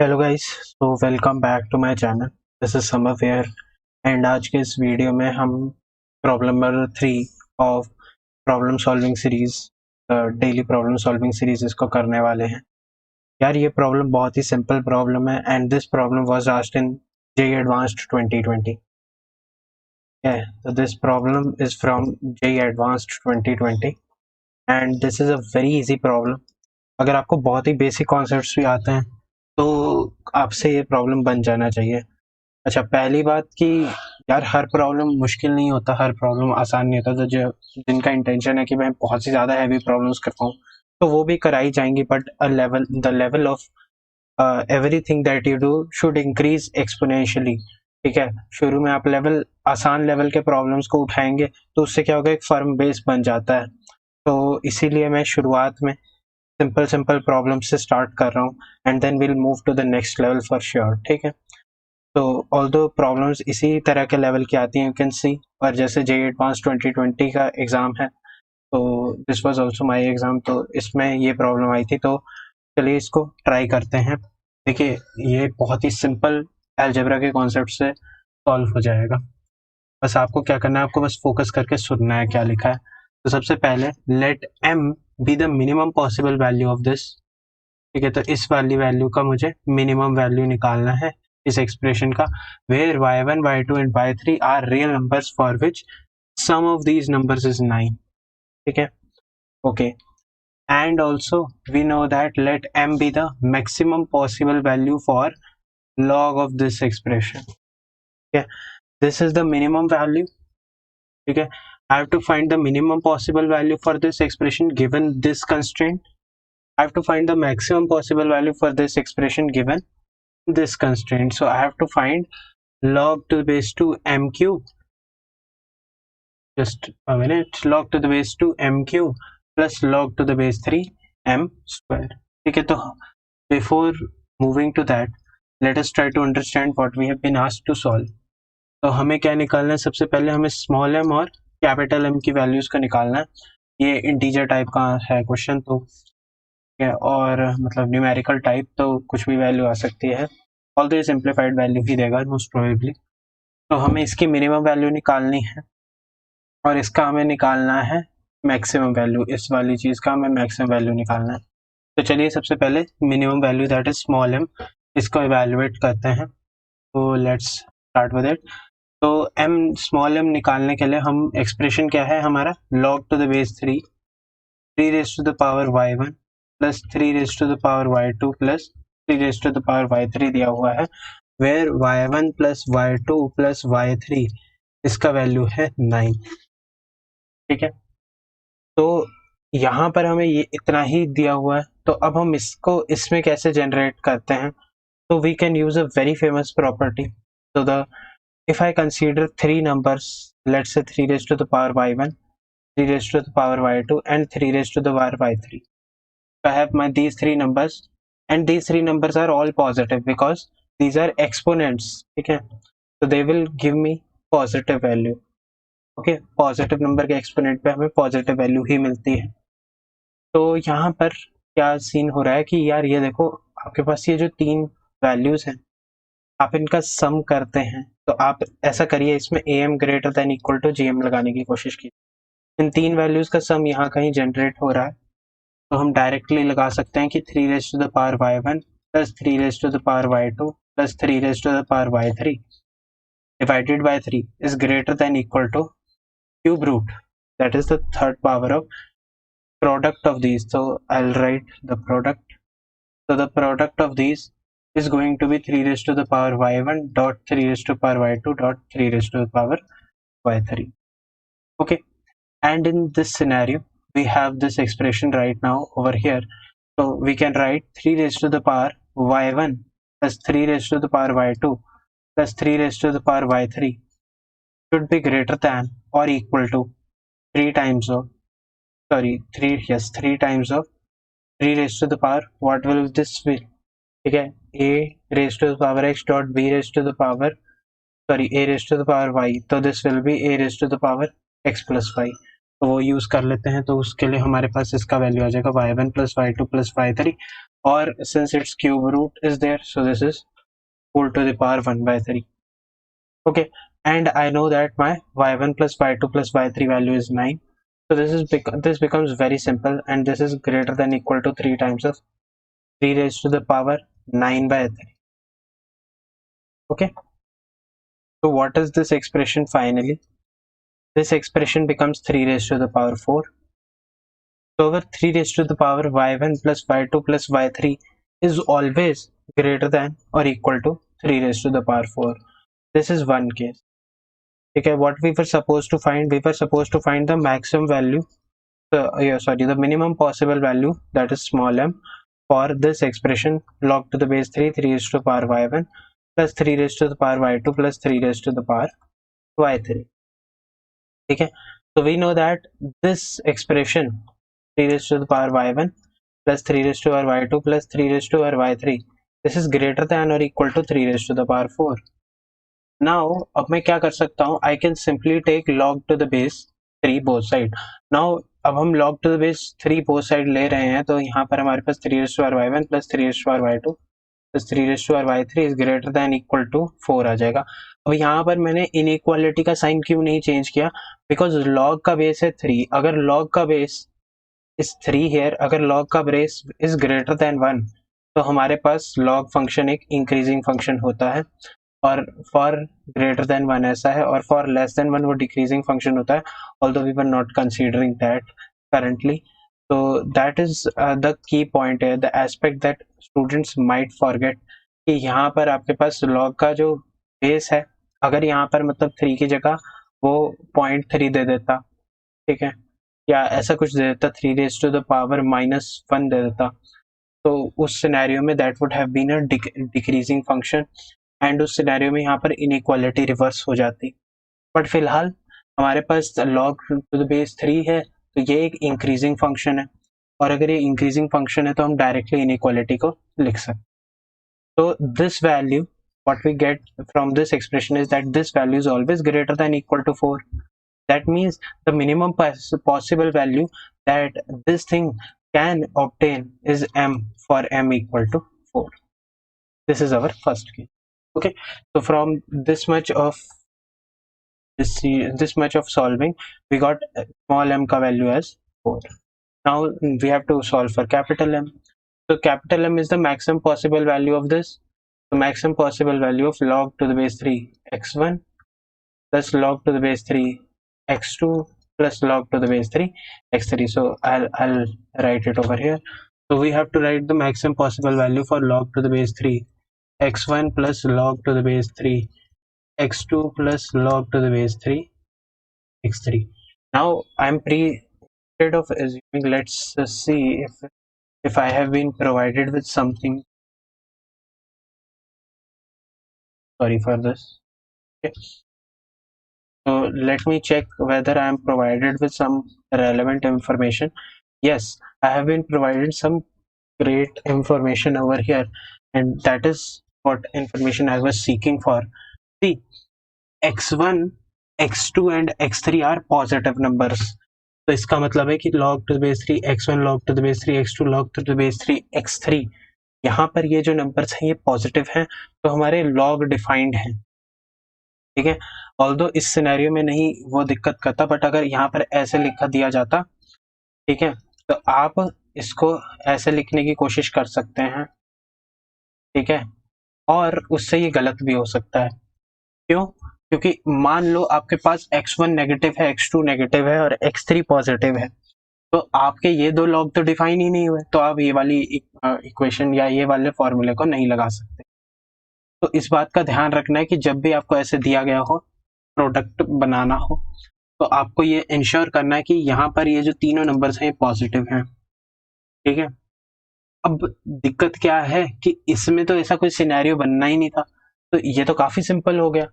Hello guys, so welcome back to my channel. This is summer fair and आज के इस video में हम problem number 3 of problem solving series, daily problem solving series इसको करने वाले हैं। यार ये प्रॉब्लम बहुत ही सिंपल प्रॉब्लम है and this problem was asked in JEE Advanced 2020। so this problem is from JEE Advanced 2020 and this is a very easy problem. अगर आपको बहुत ही बेसिक कॉन्सेप्ट्स भी आते हैं तो आपसे ये प्रॉब्लम बन जाना चाहिए। अच्छा, पहली बात कि यार हर प्रॉब्लम मुश्किल नहीं होता, हर प्रॉब्लम आसान नहीं होता। तो जो जिनका इंटेंशन है कि मैं बहुत सी ज़्यादा हैवी प्रॉब्लम्स कर पाऊँ तो वो भी कराई जाएंगी, but the level of everything that you do should increase exponentially. ठीक है, शुरू में आप आसान लेवल के प्रॉब्लम्स को उठाएंगे तो उससे क्या होगा, एक फर्म बेस बन जाता है। तो इसीलिए मैं शुरुआत में सिंपल सिंपल प्रॉब्लम से स्टार्ट कर रहा हूँ and then will move to the next level for sure. ठीक है, तो ऑल्दो प्रॉब्लम्स इसी तरह के लेवल की आती हैं, यू कैन सी। और जैसे जेईई एडवांस 2020 का एग्जाम है तो this was also my exam, तो इसमें ये प्रॉब्लम आई थी। तो चलिए इसको ट्राई करते हैं। देखिए, ये बहुत ही सिंपल अलजेब्रा के कॉन्सेप्ट से सॉल्व हो जाएगा। बस आपको क्या करना है, आपको बस फोकस करके सुनना है क्या लिखा है। तो सबसे पहले let m be the minimum possible value of this. ठीक है, तो इस वाली वैल्यू का मुझे मिनिमम वैल्यू निकालना है इस एक्सप्रेशन का, where y1 y2 and y3 are real numbers for which sum of these numbers is 9। ठीक है, okay. And also we know that let m be the maximum possible value for log of this expression। ठीक है, this is the minimum value। ठीक है, I have to find the minimum possible value for this expression given this constraint। I have to find the maximum possible value for this expression given this constraint। So I have to find log to the base 2 m cube, just a minute, log to the base 2 m cube plus log to the base 3 m square। ठीक है, तो before moving to that, let us try to understand what we have been asked to solve। तो हमें क्या निकालना है, सबसे पहले हमें स्मॉल m और कैपिटल M की वैल्यूज का निकालना है। ये इंटीजर टाइप का है क्वेश्चन, तो है और मतलब न्यूमेरिकल टाइप, तो कुछ भी वैल्यू आ सकती है। ऑल्दो ये सिंप्लीफाइड वैल्यू ही देगा मोस्ट प्रोबेबली। तो हमें इसकी मिनिमम वैल्यू निकालनी है और इसका हमें निकालना है मैक्सिमम वैल्यू। इस वाली चीज का हमें मैक्सिमम वैल्यू निकालना है। तो चलिए सबसे पहले minimum value that is small m, इसको इवेल्युएट करते हैं। तो लेट्स स्टार्ट विद इट। तो m स्मॉल m निकालने के लिए हम एक्सप्रेशन क्या है हमारा, log to the base 3 raise to the power y1 plus 3 raise to the power y2 plus 3 raise to the power y3 दिया हुआ है, where y1 plus y2 plus y3 इसका वैल्यू है 9। ठीक है, तो यहाँ पर हमें ये इतना ही दिया हुआ है। तो अब हम इसको इसमें कैसे जनरेट करते हैं, तो we can use a very famous property. तो the if I consider three numbers, let's say 3 raised to the power y1, 3 raised to the power y2 and 3 raised to the power y3, I have these three numbers and these three numbers are all positive because these are exponents। ठीक है, so they will give me positive value। Okay, positive number के exponent पे हमें positive value ही मिलती है। तो यहाँ पर क्या सीन हो रहा है कि यार ये देखो, आपके पास ये जो तीन वैल्यूज हैं आप इनका सम करते हैं। तो आप ऐसा करिए, इसमें am greater than equal to gm लगाने की कोशिश कीजिए। इन तीन वैल्यूज का सम यहाँ कहीं जनरेट हो रहा है, तो हम डायरेक्टली लगा सकते हैं कि 3 raise to the power y1 plus 3 raise to the power y2 plus 3 raise to the power y3 divided by 3 is greater than equal to cube root, that is the third power of product of these। So I'll write the product। So the product of these is going to be 3 raised to the power y1 dot 3 raised to the power y2 dot 3 raised to the power y3। Okay, and in this scenario we have this expression right now over here, so we can write 3 raised to the power y1 plus 3 raised to the power y2 plus 3 raised to the power y3 should be greater than or equal to 3 times of 3 times of 3 raised to the power, what will this be? ठीक है, a raised to the power x dot b raised to the power a raised to the power y, तो this will be a raised to the power x plus y। तो वो use कर लेते हैं। तो उसके लिए हमारे पास इसका वैल्यू आ जाएगा y1 plus y2 plus y3, और since its cube root is there so this is whole to the power 1/3. Okay, and I know that my y1 plus y2 plus y3 value is 9. So this becomes very simple, and this is greater than equal to 3 times of 3 raised to the power 9/3. Okay, so what is this expression finally? This expression becomes 3 raised to the power 4. So over 3 raised to the power y1 plus y2 plus y3 is always greater than or equal to 3 raised to the power 4. This is one case. Okay, what we were supposed to find? We were supposed to find the maximum value, the minimum possible value, that is small m, for this expression log to the base 3 raised to the power y1 plus 3 raised to the power y2 plus 3 raised to the power y3. Okay, so we know that this expression 3 raised to the power y1 plus 3 raised to the power y2 plus 3 raised to the power y3, this is greater than or equal to 3 raised to the power 4. Now अब मैं क्या कर सकता हूँ? I can simply take log to the base 3 both side. Now अब हम log to the base 3 both side ले रहे हैं, तो यहाँ पर हमारे पास 3 raised to the power y1 plus 3 raised to the power y2 plus 3 raised to the power y3 is greater than equal to 4 आ जाएगा. अब यहाँ पर मैंने इनइक्वालिटी का साइन क्यों नहीं चेंज किया? बिकॉज log का बेस है 3. अगर log का बेस इज 3 हियर, अगर log का बेस इज ग्रेटर देन 1, तो हमारे पास log फंक्शन एक इंक्रीजिंग फंक्शन होता है, और फॉर ग्रेटर देन 1 ऐसा है, और फॉर लेस देन 1 वो डिक्रीजिंग फंक्शन होता है, although we were not considering that currently. तो that is the key point है, the aspect that students might forget, कि यहाँ पर आपके पास log का जो बेस है, अगर यहाँ पर मतलब 3 की जगह वो 0.3 दे देता, ठीक है, या ऐसा कुछ दे देता, 3 raised to the power -1 दे देता, तो उस सिनेरियो में that would have been a decreasing function, and उस सिनेरियो में यहाँ पर इनइक्वालिटी रिवर्स हो जाती. बट फिलहाल हमारे पास log टू द बेस 3 है, तो ये एक इंक्रीजिंग फंक्शन है, और अगर ये इंक्रीजिंग फंक्शन है तो हम डायरेक्टली इनइक्वालिटी को लिख सकते. तो this value what we get from this expression is that this value is always greater than equal to 4. That means the minimum possible value that this thing can obtain is m for m equal to 4. This is our first case. Okay, so from this much of solving, we got small m ka value as 4. Now we have to solve for capital M. So capital M is the maximum possible value of this. The maximum possible value of log to the base 3 x1 plus log to the base 3 x2 plus log to the base 3 x3. So I'll write it over here. So we have to write the maximum possible value for log to the base 3 x1 plus log to the base 3 x2 plus log to the base 3 x3. Now I'm instead of assuming, let's see if I have been provided with something. Sorry for this. Okay. So let me check whether I am provided with some relevant information. Yes, I have been provided some great information over here, and that is what information I was seeking for. See, x1, x2 and x3 are positive numbers. तो इसका मतलब है कि log to the base 3 x1 log to the base 3 x2 log to the base 3 x3, यहाँ पर ये जो numbers हैं ये पॉजिटिव हैं, तो हमारे log डिफाइंड हैं. ठीक है, ऑल्दो इस सिनेरियो में नहीं वो दिक्कत करता, बट अगर यहाँ पर ऐसे लिखा दिया जाता, ठीक है, तो आप इसको ऐसे लिखने की कोशिश कर सकते हैं. ठीक है, और उससे ये गलत भी हो सकता है. क्यों? क्योंकि मान लो आपके पास x1 नेगेटिव है, x2 नेगेटिव है और x3 पॉजिटिव है, तो आपके ये दो लॉग तो डिफाइन ही नहीं हुए, तो आप ये वाली इक्वेशन या ये वाले फॉर्मूले को नहीं लगा सकते. तो इस बात का ध्यान रखना है कि जब भी आपको ऐसे दिया गया हो, प्रोडक्ट बनाना हो, तो आपको ये इंश्योर करना है कि यहाँ पर ये जो तीनों नंबर्स हैं पॉजिटिव हैं. ठीक है, अब दिक्कत क्या है कि इसमें तो ऐसा कोई सिनेरियो बनना ही नहीं था, तो ये तो काफी सिंपल हो गया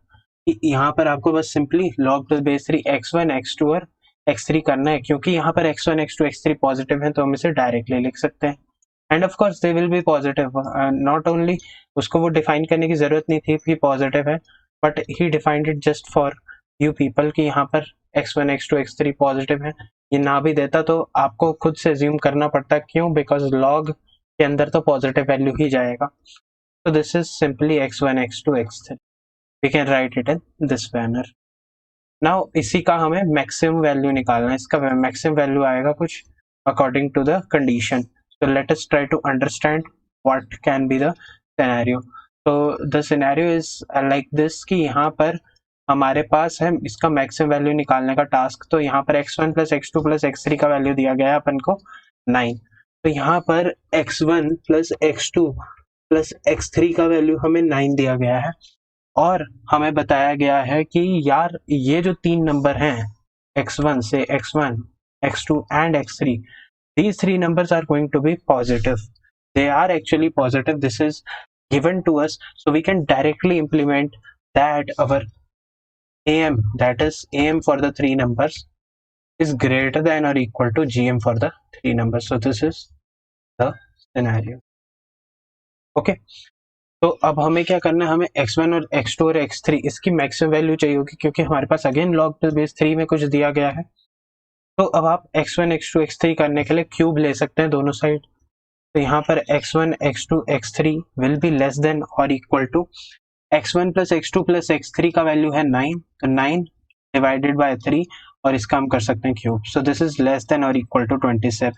कि यहाँ पर आपको बस simply log to the base 3 x1 x2 और x3 करना है, क्योंकि यहाँ पर x1 x2 x3 पॉजिटिव है, तो हम इसे डायरेक्टली लिख सकते हैं. End of course they will be positive, not only उसको वो डिफाइन करने की जरूरत नहीं थी कि पॉजिटिव है, but he defined it just for you people कि यहाँ पर x1 x2 x3 पॉजिटिव है, ये ना भी देता तो आपको खुद से अज्यूम करना पड़ता, क्यों? बिकॉज लॉग के अंदर तो पॉजिटिव वैल्यू ही जाएगा. So this is simply x1 x2 x3. We can write it in this manner. Now इसी का हमें maximum value निकालना है. इसका maximum value आएगा कुछ according to the condition. So let us try to understand what can be the scenario. So the scenario is like this कि यहाँ पर हमारे पास है इसका maximum value निकालने का टास्क. तो यहाँ पर x1 plus x2 plus x3 का वैल्यू दिया गया है अपन को 9. तो यहाँ पर x1 plus x2 plus x3 का वैल्यू हमें 9 दिया गया है और हमें बताया गया है कि यार ये जो तीन नंबर हैं x1 से x1, x2 and x3, these three numbers are going to be positive. They are actually positive. This is given to us, so we can directly implement that our AM, that is AM for the three numbers, is greater than or equal to GM for the three numbers. So this is the scenario. Okay तो अब हमें क्या करना है, हमें x1 और x2 और x3 इसकी मैक्सिमम वैल्यू चाहिए होगी, क्योंकि हमारे पास अगेन लॉग टू बेस 3 में कुछ दिया गया है. तो अब आप x1 x2 x3 करने के लिए क्यूब ले सकते हैं दोनों साइड. तो यहाँ पर x1 x2 x3 will be less than और equal to x1 plus x2 plus x3 का वैल्यू है 9, तो 9 डिवाइडेड बाय 3 और इसका हम कर सकते हैं cube. So this is less than और इक्वल टू 27.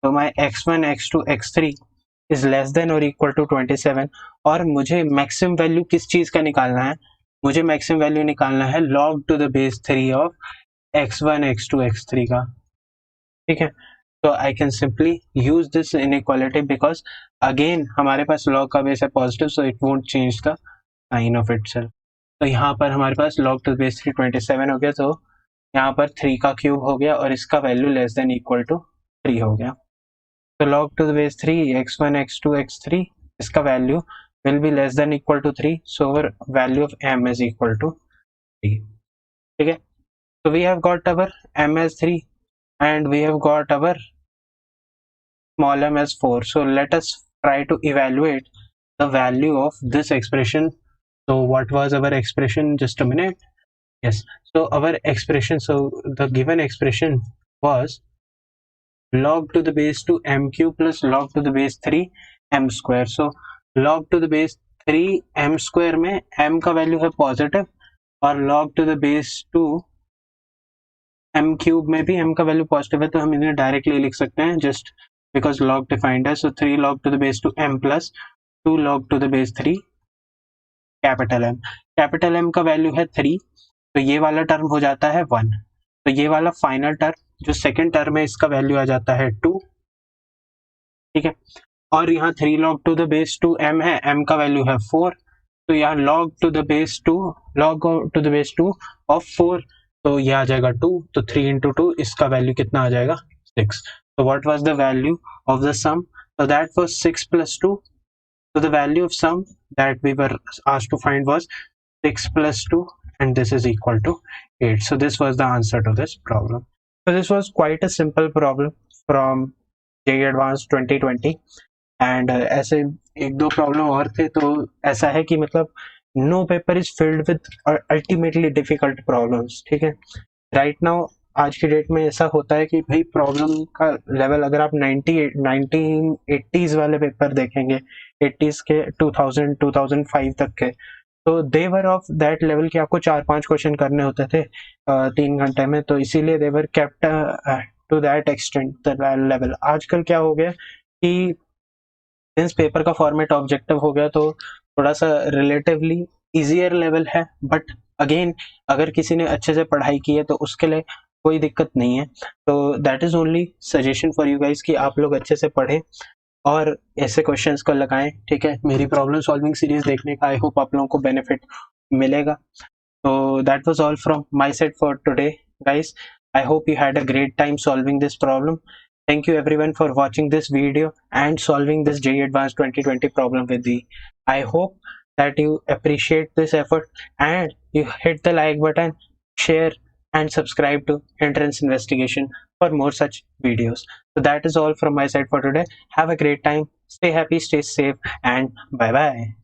तो my x1 x2 x3 is less than or equal to 27 और मुझे मैक्सिमम वैल्यू किस चीज का निकालना है, मुझे मैक्सिमम वैल्यू निकालना है log to the base 3 of x1 x2 x3 का. ठीक है, तो I can simply use this inequality because again हमारे पास log का बेस है positive, so it won't change the sign of itself. तो यहाँ पर हमारे पास log to the base 3 27 हो गया, तो यहाँ पर 3 का क्यूब हो गया और इसका value less than equal to 3 हो गया. So log to the base 3 x1 x2 x3 इसका value will be less than equal to 3, so our value of m is equal to 3. ठीक है, so we have got our m as 3 and we have got our small m as 4. So let us try to evaluate the value of this expression. So what was our expression? Just a minute. Yes, so our expression, so the given expression was log to the base 2 m cube plus log to the base 3 m square. So log to the base 3 m square में m का value है positive और log to the base 2 m cube में भी m का value positive है, तो हम इन्हें डायरेक्टली लिख सकते हैं जस्ट बिकॉज log डिफाइंड है. सो 3 log to the base 2 m plus 2 log to the base 3 capital m. Capital m का वैल्यू है 3, तो ये वाला टर्म हो जाता है 1, तो ये वाला फाइनल टर्म जो सेकेंड टर्म है इसका वैल्यू आ जाता है 2. ठीक है, और यहाँ 3 log to the base 2 m है, m का वैल्यू है 4, तो यहाँ log to the base 2 of 4, तो ये आ जाएगा 2, तो 3 into 2 इसका वैल्यू कितना आ जाएगा 6. So what was the value of the sum? So that was 6 plus 2. So the value of sum that we were asked to find was 6 plus 2 and this is equal to 8. So this was the answer to this problem. So this was quite a simple problem from JEE Advanced 2020 and ऐसे एक दो problem और थे. तो ऐसा है कि मतलब no paper is filled with ultimately difficult problems. ठीक है, राइट नाउ आज की डेट में ऐसा होता है कि भाई प्रॉब्लम का लेवल अगर आप 1980s वाले पेपर देखेंगे, 80s के 2000 2005 तक के, तो देवर ऑफ दैट लेवल कि आपको 4-5 क्वेश्चन करने होते थे 3 घंटे में, तो इसीलिए they were kept to that extent the level. आजकल क्या हो गया कि सिंस पेपर का फॉर्मेट ऑब्जेक्टिव हो गया तो थोड़ा सा रिलेटिवली इजियर लेवल है, बट अगेन अगर किसी ने अच्छे से पढ़ाई की है तो उसके लिए कोई दिक्कत नहीं है. तो that is only suggestion for you guys कि आप लोग अच्छे से पढ़ें और ऐसे क्वेश्चंस को लगाएं. ठीक है, मेरी प्रॉब्लम सॉल्विंग सीरीज देखने का आई होप आप लोगों को बेनिफिट मिलेगा. तो that was all from my side for today guys. I hope you had a great time solving this problem. Thank you everyone for watching this video and solving this JEE Advanced 2020 problem with me. I hope that you appreciate this effort and you hit the like button, share and subscribe to Entrance Investigation for more such videos. So that is all from my side for today. Have a great time. Stay happy, stay safe and bye bye.